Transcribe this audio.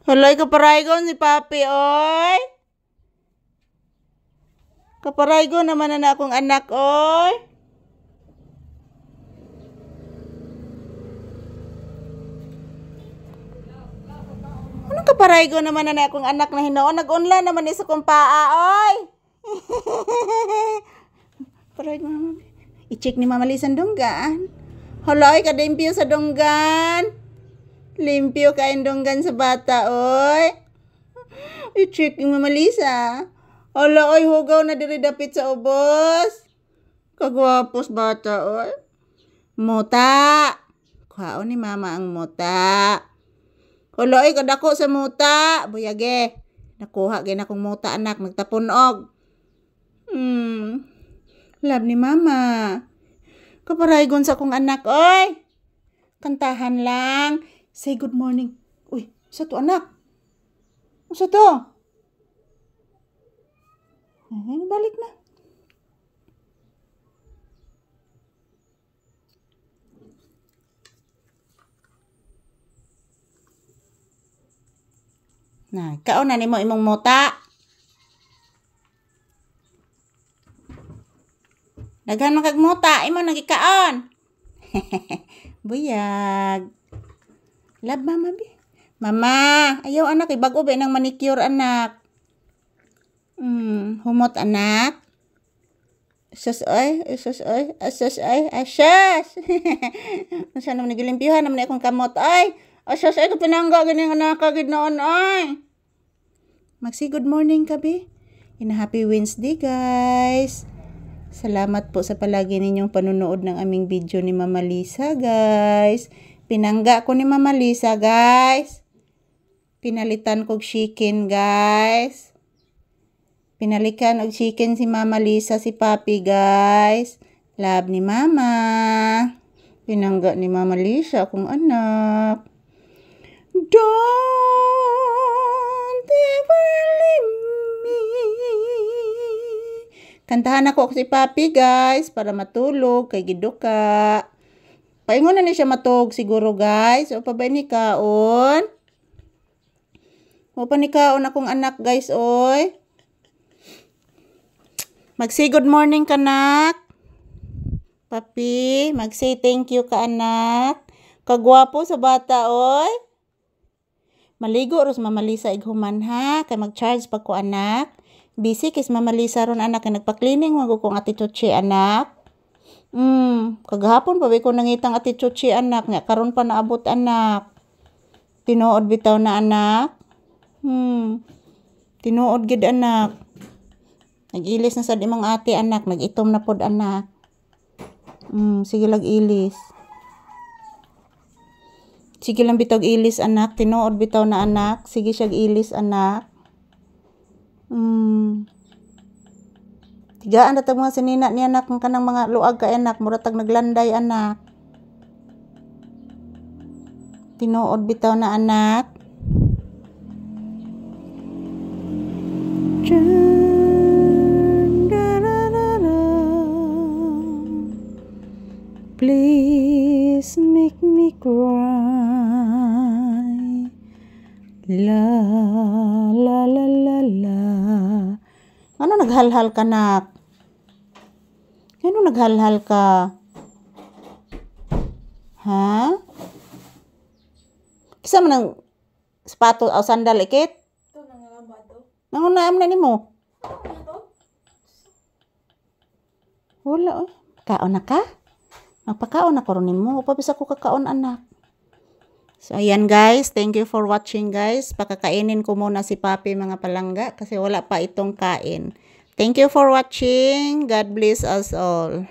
Halay, kaparaygon si Papi, oy. Kaparaygon naman na akong anak, oy. Anong kaparaygon naman na akong anak na hinoon? Nag-unla naman isa kong paa, oy. Paraygon naman. I-check ni Mama Lisa dunggan. Halay, kadimpyo sa dunggan. Limpyo ka dunggan sa bata, oy. I-check ni Mama Lisa. Hala, oy, hugaw na diri dapit sa ubos. Kagwapos bata, oy. Muta. Kuhaon ni Mama ang muta. Hala, oy, kadako sa muta. Buyage. Nakuha gina kong muta, anak. Nagtapunog. Love ni Mama. Kaparaygon sa kong anak, oy. Kantahan lang. Say good morning. Uy, sa to anak? Sa to? Balik na. Nah, kaon na nimo imong muta. Daghan man kag muta, imo nagikaon. Buyag. Love Mama bi. Mama, ayaw anak, ibago ba ng manicure anak? Humot anak. Asas ay. Nasa naman nagilimpyuhan naman akong kamot ay. Asas ay, kapinangga ganing anak kagid noon ay. Magsi good morning ka bi. In a happy Wednesday guys. Salamat po sa palagi ninyong panunood ng aming video ni Mama Lisa guys. Pinangga ko ni Mama Lisa guys. Pinalitan kog chicken guys. Pinalikan og chicken si Mama Lisa si Papi guys. Love ni Mama. Pinangga ni Mama Lisa akong anak. Don't ever leave me. Kantahan ako si Papi guys para matulog kay giduka. Paingon na ni siya matog siguro guys. O pa ba ni kaon? O pa ni kaon akong anak guys oy. Mag-say good morning ka anak. Papi, mag-say thank you ka anak. Kagwapo sa bata oy. Maligo ros Mama Lisa ighuman ha. Kay mag-charge pag ko anak. Busy kis Mama Lisa ron anak. Kay nagpa-cleaning wag kong ati Chuchi anak. Kagahapon pa ko nangitang ati Chuchi anak. Nga karon pa naabot anak. Tinuod bitaw na anak. Tinuod gid anak. Nag-ilis na sad imong ate anak. Nag-itom na pod anak. Sige lang ilis. Sige lang bitaw ilis anak. Tinuod bitaw na anak. Sige siya ilis anak. Tigaan na mga sinina ni anak. Ng kanang mga luag ka anak. Muratag naglanday anak. Tinuod bitaw na anak. Please make me cry. La la la la la. Ano naghalhal ka nak? Ano naghalhal ka? Ha? Kisa man ng sapato o sandal ikit? Ito nangalabado. Nangunaam na nimo. Wala oy. Kaon na ka? Magpakaon na ko rin mo. Upabisa ko kakaon anak. So ayan guys. Thank you for watching guys. Pakakainin ko muna si Papi mga palangga. Kasi wala pa itong kain. Thank you for watching. God bless us all.